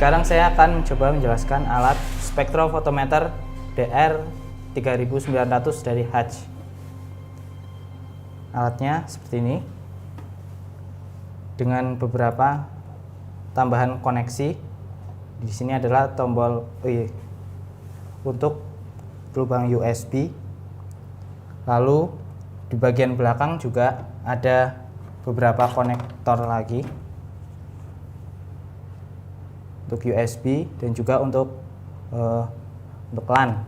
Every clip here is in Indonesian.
Sekarang saya akan mencoba menjelaskan alat spektrofotometer DR3900 dari Hatch. Alatnya seperti ini, dengan beberapa tambahan koneksi. Di sini adalah tombol untuk lubang USB. Lalu di bagian belakang juga ada beberapa konektor lagi untuk USB dan juga untuk LAN.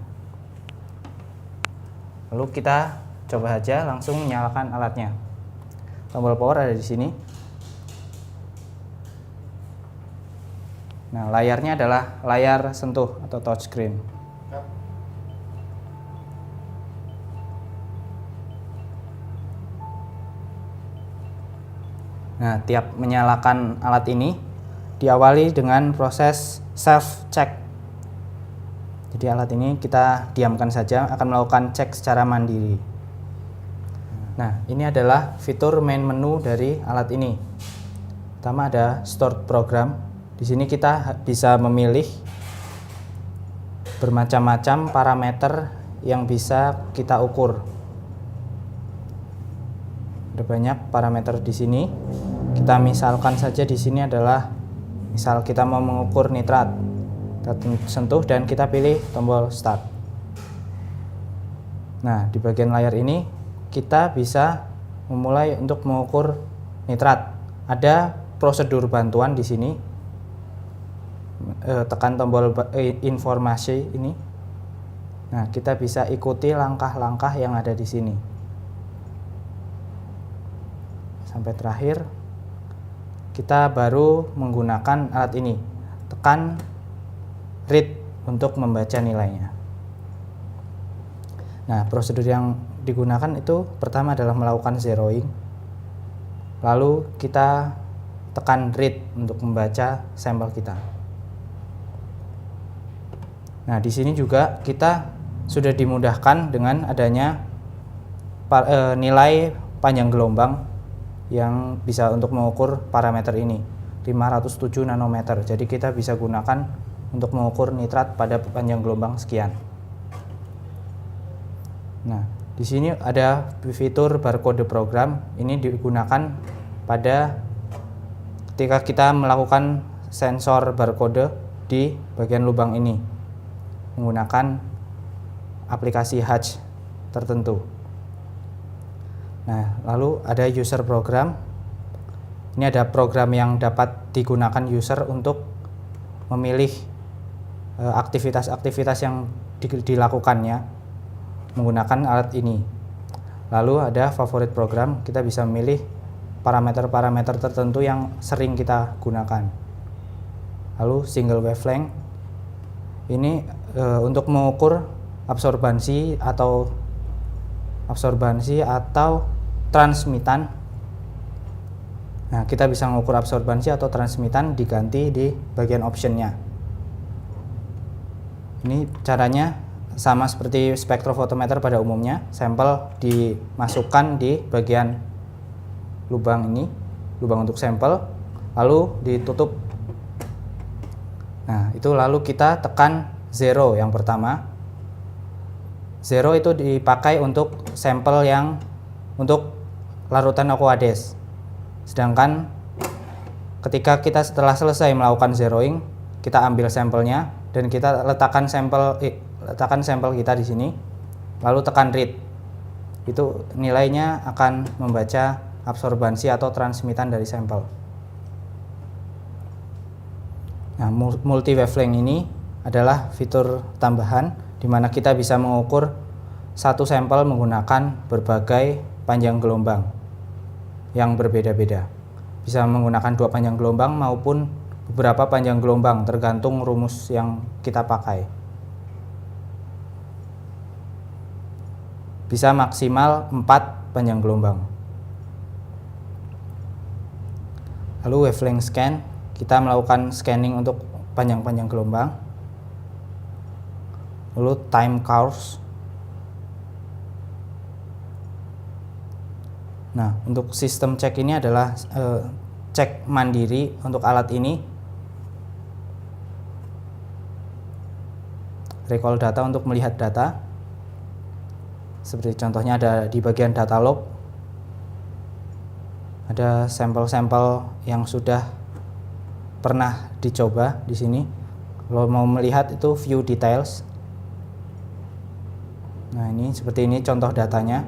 Lalu kita coba aja langsung menyalakan alatnya. Tombol power ada di sini. Nah, layarnya adalah layar sentuh atau touchscreen. Nah, tiap menyalakan alat ini diawali dengan proses self check. Jadi alat ini kita diamkan saja, akan melakukan cek secara mandiri. Nah, ini adalah fitur main menu dari alat ini. Pertama ada stored program. Di sini kita bisa memilih bermacam-macam parameter yang bisa kita ukur. Ada banyak parameter di sini. Kita misalkan saja di sini adalah misal kita mau mengukur nitrat. Kita sentuh dan kita pilih tombol start. Nah, di bagian layar ini kita bisa memulai untuk mengukur nitrat. Ada prosedur bantuan di sini. Tekan tombol informasi ini. Nah, kita bisa ikuti langkah-langkah yang ada di sini. Sampai terakhir kita baru menggunakan alat ini. Tekan read untuk membaca nilainya. Nah, prosedur yang digunakan itu pertama adalah melakukan zeroing. Lalu kita tekan read untuk membaca sampel kita. Nah, di sini juga kita sudah dimudahkan dengan adanya nilai panjang gelombang yang bisa untuk mengukur parameter ini 507 nanometer. Jadi kita bisa gunakan untuk mengukur nitrat pada panjang gelombang sekian. Nah, di sini ada fitur barcode program. Ini digunakan pada ketika kita melakukan sensor barcode di bagian lubang ini menggunakan aplikasi Hatch tertentu. Nah, lalu ada user program. Ini ada program yang dapat digunakan user untuk memilih aktivitas-aktivitas yang dilakukannya menggunakan alat ini. Lalu ada favorit program, kita bisa memilih parameter-parameter tertentu yang sering kita gunakan. Lalu single wavelength, ini untuk mengukur absorbansi atau transmitan. Nah, kita bisa mengukur absorbansi atau transmitan diganti di bagian optionnya. Ini caranya sama seperti spektrofotometer pada umumnya. Sampel dimasukkan di bagian lubang ini, lubang untuk sampel, lalu ditutup. Nah, itu lalu kita tekan zero yang pertama. Zero itu dipakai untuk sampel yang untuk larutan Aquades. Sedangkan ketika kita setelah selesai melakukan zeroing, kita ambil sampelnya dan kita letakkan sampel kita di sini, lalu tekan read. Itu nilainya akan membaca absorbansi atau transmitan dari sampel. Nah, multi wavelength ini adalah fitur tambahan di mana kita bisa mengukur satu sampel menggunakan berbagai panjang gelombang yang berbeda-beda. Bisa menggunakan 2 panjang gelombang maupun beberapa panjang gelombang tergantung rumus yang kita pakai. Bisa maksimal 4 panjang gelombang. Lalu wavelength scan, kita melakukan scanning untuk panjang-panjang gelombang. Lalu time course. Nah, untuk sistem cek ini adalah cek mandiri untuk alat ini. recall data untuk melihat data. Seperti contohnya ada di bagian data log, ada sampel-sampel yang sudah pernah dicoba di sini. Kalau mau melihat itu view details. Nah, ini seperti ini contoh datanya.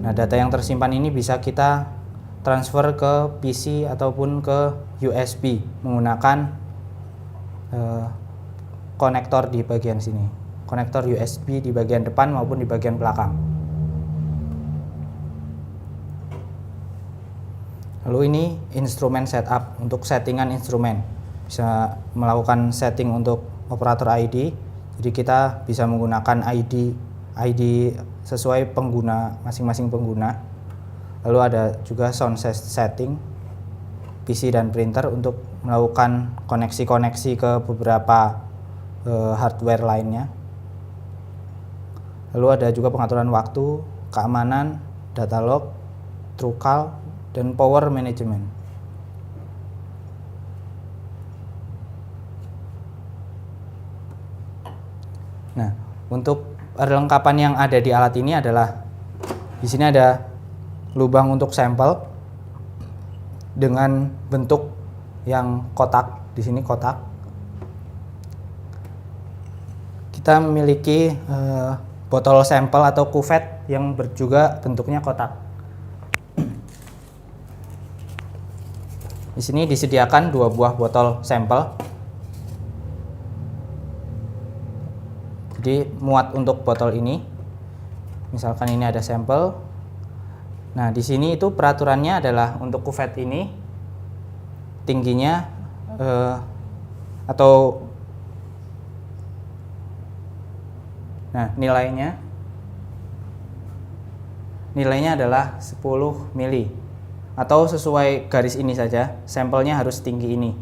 Nah, data yang tersimpan ini bisa kita transfer ke PC ataupun ke USB menggunakan konektor di bagian sini. Konektor USB di bagian depan maupun di bagian belakang. Lalu ini instrumen setup untuk settingan instrumen. Bisa melakukan setting untuk operator ID. Jadi kita bisa menggunakan ID sesuai pengguna, masing-masing pengguna. Lalu ada juga sound setting PC dan printer untuk melakukan koneksi-koneksi ke beberapa hardware lainnya. Lalu ada juga pengaturan waktu, keamanan, data log, TrueCal, dan power management. Nah, untuk perlengkapan yang ada di alat ini adalah di sini ada lubang untuk sampel dengan bentuk yang kotak. Di sini kotak. Kita memiliki botol sampel atau kuvet yang juga bentuknya kotak. Di sini disediakan 2 buah botol sampel. Jadi muat untuk botol ini. Misalkan ini ada sampel. Nah, di sini itu peraturannya adalah untuk kuvet ini tingginya nilainya adalah 10 mili atau sesuai garis ini saja, sampelnya harus tinggi ini.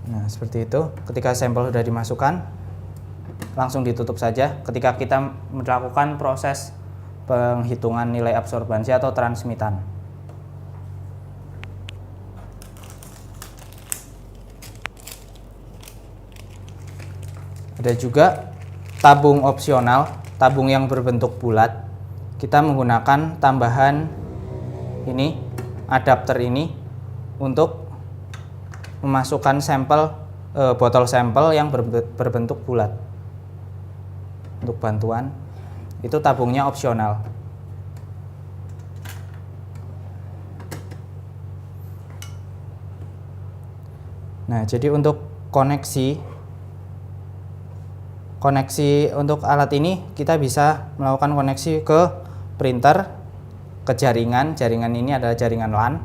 Nah, seperti itu. Ketika sampel sudah dimasukkan, langsung ditutup saja ketika kita melakukan proses penghitungan nilai absorbansi atau transmitan. Ada juga tabung opsional, tabung yang berbentuk bulat. Kita menggunakan tambahan ini, adapter ini untuk memasukkan sampel botol sampel yang berbentuk bulat. Untuk bantuan itu tabungnya opsional. Nah, jadi untuk koneksi untuk alat ini kita bisa melakukan koneksi ke printer, ke jaringan ini adalah jaringan LAN.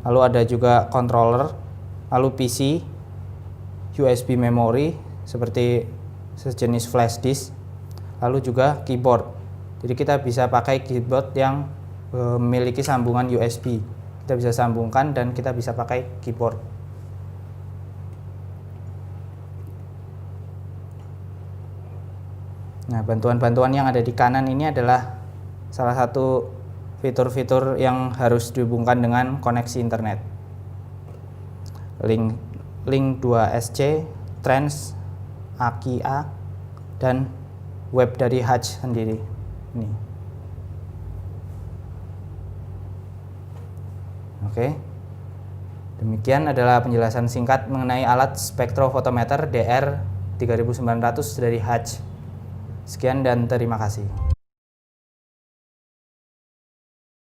Lalu ada juga controller, lalu PC, USB memory seperti sejenis flash disk, lalu juga keyboard. Jadi kita bisa pakai keyboard yang memiliki sambungan USB. Kita bisa sambungkan dan kita bisa pakai keyboard. Nah, bantuan-bantuan yang ada di kanan ini adalah salah satu fitur-fitur yang harus dihubungkan dengan koneksi internet. Link 2SC, Trans, AKI-A, dan web dari Hutch sendiri. Ini. Oke. Demikian adalah penjelasan singkat mengenai alat spektrofotometer DR3900 dari Hutch. Sekian dan terima kasih.